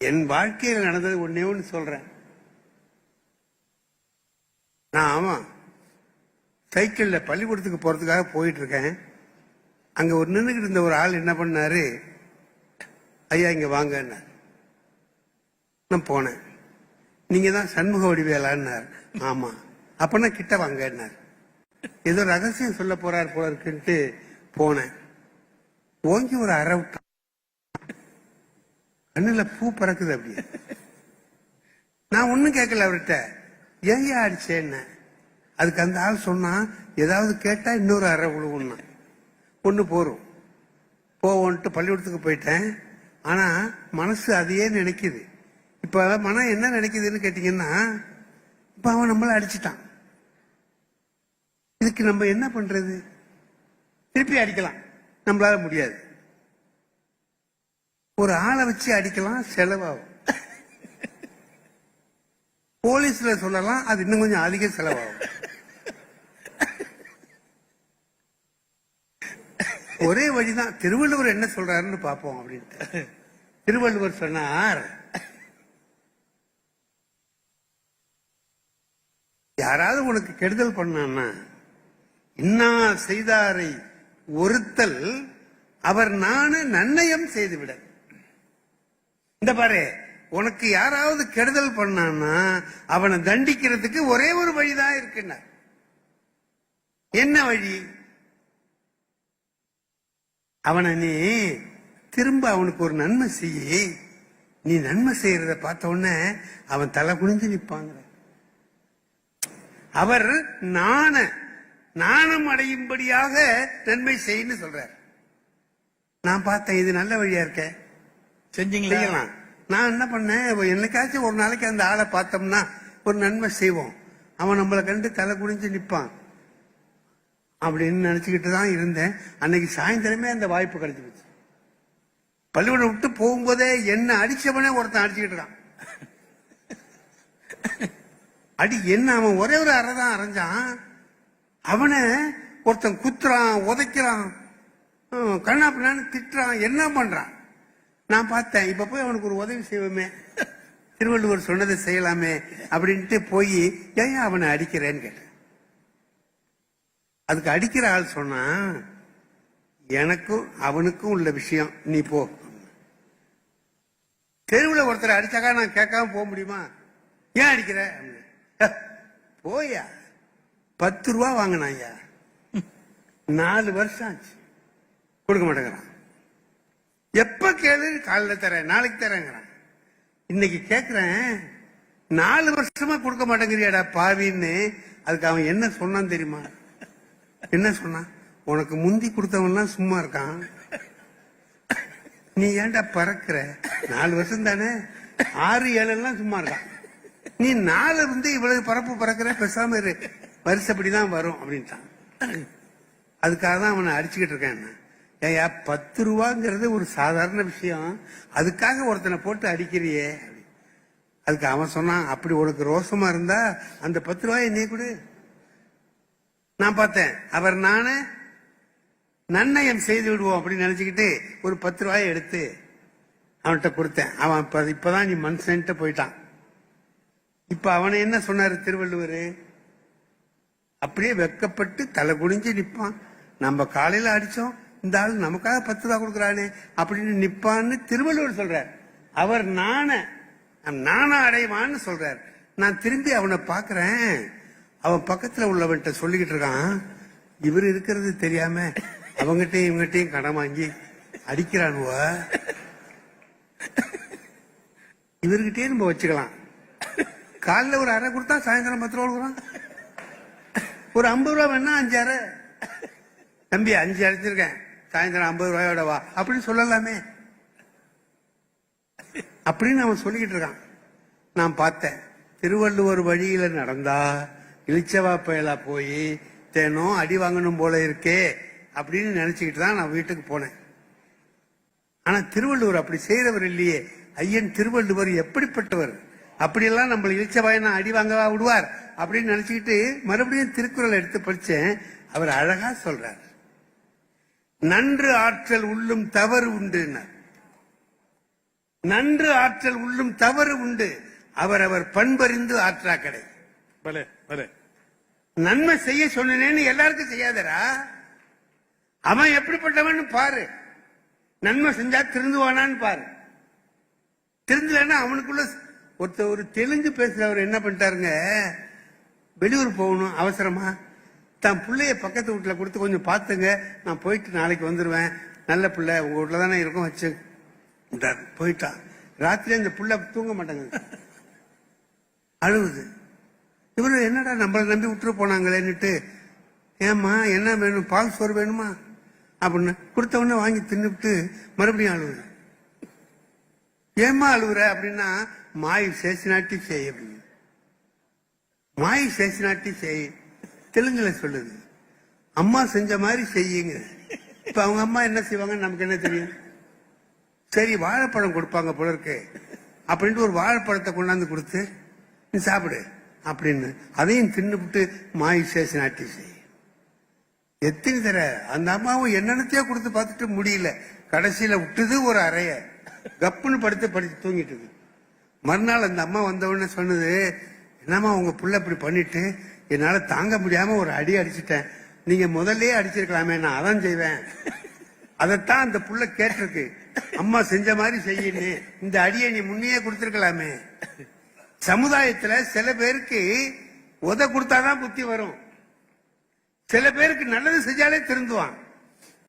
என் வாழ்க்கையில் நடந்தது ஒன்னே ஒன்று சொல்றேன். நான் ஆமா சைக்கிள்ல பள்ளிக்கூடத்துக்கு போறதுக்காக போயிட்டு இருக்கேன். அங்க ஒரு நின்றுகிட்டு இருந்த ஒரு ஆள் என்ன பண்ணாரு, ஐயா இங்க வாங்க. நான் போனேன். நீங்க தான் சண்முக வடிவேலான்னார். ஆமா. அப்பனா கிட்ட வாங்க. ஏதோ ரகசியம் சொல்ல போறாரு போல இருக்குன்ட்டு போனேன். ஓங்கி ஒரு அரை விட்டான். கண்ணுல பூ பறக்குது அப்படியே. நான் ஒண்ணும் கேட்கல அவர்கிட்ட. ஏன் அடிச்சேன்னு. அதுக்கு அந்த ஆள் சொன்னா, ஏதாவது கேட்டா இன்னொரு அரை விழுவுன்னா ஒண்ணு போறோம் போவோன்ட்டு பள்ளிக்கூடத்துக்கு போயிட்டேன். ஆனா மனசு அதையே நினைக்குது. இப்ப மனம் என்ன நினைக்குதுன்னு கேட்டீங்கன்னா, இப்ப அவன் நம்மள அடிச்சுட்டான். இதுக்கு நம்ம என்ன பண்றது? திருப்பி அடிக்கலாம், நம்மளால முடியாது. ஒரு ஆளை வச்சு அடிக்கலாம், செலவாகும். போலீஸ்ல சொல்லலாம், அது இன்னும் கொஞ்சம் அதிக செலவாகும். ஒரே வழிதான். திருவள்ளுவர் என்ன சொல்றாருன்னு பார்ப்போம் அப்படின்ட்டு. திருவள்ளுவர் சொன்னார், யாராவது உனக்கு கெடுதல் பண்ணான்னா, இன்னா செய்தாரை ஒருத்தல் அவர் நானு நன்னயம் செய்துவிட. இந்த பாரு, உனக்கு யாராவது கெடுதல் பண்ணான்னா அவனை தண்டிக்கிறதுக்கு ஒரே ஒரு வழிதான் இருக்குன்னா. என்ன வழி? அவனை நீ திரும்ப அவனுக்கு ஒரு நன்மை செய்ய. நீ நன்மை செய்யறத பார்த்த உடனே அவன் தலை குனிஞ்சு நிற்பாங்க. அவர் நாணம் அடையும்படியாக நன்மை செய்யன்னு சொல்றார். நான் பார்த்தேன், இது நல்ல வழியா இருக்க, செஞ்சீங்களா? நான் என்ன பண்ணேன், என்னைக்காச்சும் ஒரு நாளைக்கு அந்த ஆளை பார்த்தோம்னா ஒரு நன்மை செய்வோம், அவன் நம்மளை கண்டு தலை குனிஞ்சு நிற்பான் அப்படின்னு நினைச்சுக்கிட்டு தான் இருந்தேன். அன்னைக்கு சாயந்தரமே அந்த வாய்ப்பு கிடைச்சு போச்சு. பள்ளிக்கூடம் விட்டு போகும்போதே என்ன அடிச்சவனே ஒருத்தன் அடிச்சுக்கிட்டு இருக்கான். அடி என்ன, அவன் ஒரே ஒரு அறை தான் அரைஞ்சான். அவனை ஒருத்தன் குத்துறான், உதைக்கிறான், கண்ணா பின்னான்னு திட்டுறான், என்ன பண்றான். நான் பார்த்தேன், இப்ப போய் அவனுக்கு ஒரு உதவி செய்வோமே, திருவள்ளுவர் சொன்னதை செய்யலாமே அப்படின்ட்டு போய், ஏன் அவனை அடிக்கிறேன்னு கேட்டேன். அதுக்கு அடிக்கிற ஆள் சொன்னா, எனக்கும் அவனுக்கும் உள்ள விஷயம், நீ போ. தெருவில் ஒருத்தர் அடிச்சாக்கா நான் கேட்காம போக முடியுமா? ஏன் அடிக்கிற? போயா, 10 ரூபா வாங்கினாயா, 4 வருஷம் ஆச்சு, கொடுக்க மாட்டேங்கிறான். எப்ப கேளு, காலைல தரேன், நாளைக்கு தரேங்கிறான். இன்னைக்கு கேட்கிறேன், 4 வருஷமா கொடுக்க மாட்டேங்கிறியாடா பாவின்னு. அதுக்கு அவன் என்ன சொன்னான் தெரியுமா? என்ன சொன்னான்? உனக்கு முந்தி கொடுத்தவன்லாம் சும்மா இருக்கான், நீ ஏன்டா பறக்குற? 4 வருஷம் தானே, 6, 7 எல்லாம் சும்மா இருக்கான். நீ 4 இருந்து இவ்வளவு பரப்பு பறக்கிற, பேசாம இரு, வருஷப்படிதான் வரும் அப்படின்ட்டான். அதுக்காக தான் அவனை அடிச்சுக்கிட்டு இருக்கேன். ஏயா, 10 ரூபாங்கிறது ஒரு சாதாரண விஷயம், அதுக்காக ஒருத்தனை போட்டு அடிக்கிறியே. அதுக்கு அவன் சொன்னான், அப்படி உனக்கு ரோசமா இருந்தா அந்த 10 ரூபாய் நீ கொடு. நான் பார்த்தேன், அவர் நானே நன்னயம் செய்து விடுவோம் அப்படின்னு நினைச்சுக்கிட்டு ஒரு 10 ரூபாயை எடுத்து அவன்கிட்ட கொடுத்தேன். அவன் இப்பதான் நீ மனுஷன்ட்டு போயிட்டான். இப்ப அவனை என்ன சொன்னாரு திருவள்ளுவர்? அப்படியே வெக்கப்பட்டு தலை குனிஞ்சு நிப்பான். நம்ம காலையில அடிச்சோம், இந்த ஆள் நமக்காக 10 ரூபா கொடுக்குறானே அப்படின்னு நிப்பான்னு திருவள்ளுவர் சொல்றார். அவர் நானா அடைவான்னு சொல்றார். நான் திரும்பி அவனை பாக்குறேன், அவன் பக்கத்துல உள்ளவன்கிட்ட சொல்லிக்கிட்டு இருக்கான், இவர் இருக்கிறது தெரியாம அவங்ககிட்டயும் இவங்ககிட்டயும் கடன் வாங்கி அடிக்கிறானுவ, இவர்கிட்டயே நம்ம வச்சுக்கலாம். காலைல ஒரு அரை கொடுத்தா சாயந்தரம் 10 ரூபா கொடுக்குறான். ஒரு 50 ரூபா வேணா 5 அரை. தம்பி 5 அடிச்சிருக்கேன், சாயந்தரம் 50 ரூபாயோட வா அப்படின்னு சொல்லலாமே அப்படின்னு அவன் சொல்லிக்கிட்டு இருக்கான். நான் பார்த்தேன், திருவள்ளுவர் வழியில நடந்தா இளிச்சவா பயலா போய் தேனோ அடி வாங்கணும் போல இருக்கே அப்படின்னு நினைச்சுக்கிட்டு தான் நான் வீட்டுக்கு போனேன். ஆனா திருவள்ளுவர் அப்படி செய்யறவர் இல்லையே. ஐயன் திருவள்ளுவர் எப்படிப்பட்டவர், அப்படியெல்லாம் நம்மள இளிச்சவாயனா அடி வாங்கவா விடுவார் அப்படின்னு நினைச்சுக்கிட்டு மறுபடியும் திருக்குறள் எடுத்து படிச்சேன். அவர் அழகா சொல்றார், நன்று ஆற்றல் உள்ளும் தவறு உண்டு. நன்று ஆற்றல் உள்ளும் தவறு உண்டு, அவரவர் பண்பறிந்து ஆற்றா கடை. நன்மை செய்ய சொன்னேன்னு எல்லாருக்கும் செய்யாதரா. அவன் எப்படிப்பட்டவன் பாரு. நன்மை செஞ்சா திருந்துவானான்னு பாரு. திருந்தலன்னா அவனுக்குள்ள ஒரு தெலுங்கு பேசுறவர் என்ன பண்ணிட்டாருங்க, வெளியூர் போகணும் அவசரமா, தான் பிள்ளைய பக்கத்து வீட்டுல கொடுத்து கொஞ்சம் பாத்துங்க, நான் போயிட்டு நாளைக்கு வந்துருவேன், நல்ல பிள்ளை உங்க வீட்டுல தானே இருக்கும் வச்சு போயிட்டான். ராத்திரி அந்த புள்ள தூங்க மாட்டாங்க, அழுவுது. இவரு என்னடா நம்மளை நம்பி விட்டுரு போனாங்களேன்னுட்டு, ஏமா என்ன வேணும், பால் சோறு வேணுமா அப்படின்னு கொடுத்தவொடனே வாங்கி தின்னுட்டு மறுபடியும் அழுவுது. ஏமா அழுவுற அப்படின்னா, மாய் சேசினாட்டி செய் அப்படின்னு. மாய் சேசினாட்டி செய் தெலுங்குல சொல்லுது. அம்மா செஞ்ச மாதிரி செய்யுங்க. இப்ப அவங்க அம்மா என்ன செய்வாங்கன்னு நமக்கு என்ன தெரியும். சரி வாழைப்பழம் கொடுப்பாங்க போல இருக்கு அப்படின்ட்டு ஒரு வாழைப்பழத்தை கொண்டாந்து கொடுத்து நீ சாப்பிடு அப்படின்னு அதையும் தின்னுபிட்டு மாய் சேசினாட்டி செய். எத்தனை தர அந்த அம்மாவும் என்னென்னத்தையோ கொடுத்து பார்த்துட்டு முடியல, கடைசியில விட்டுது ஒரு அறைய, கப்புன்னு படிச்சு தூங்கிட்டு. மறுநாள் அந்த அம்மா வந்த உடனே சொன்னது, என்னம்மா உங்க புள்ள இப்படி பண்ணிட்டு என்னால தாங்க முடியாம ஒரு அடி அடிச்சுட்டேன், நீங்க முதல்ல அடிச்சிருக்கலாமே, நான் அதான் செய்வேன். அதைத்தான் அந்த புள்ள கேட்டிருக்கு, அம்மா செஞ்ச மாதிரி செய்யு, இந்த அடியை நீ முன்னையே கொடுத்திருக்கலாமே. சமுதாயத்துல சில பேருக்கு உத கொடுத்தாதான் புத்தி வரும், சில பேருக்கு நல்லது செஞ்சாலே திருந்துவான்.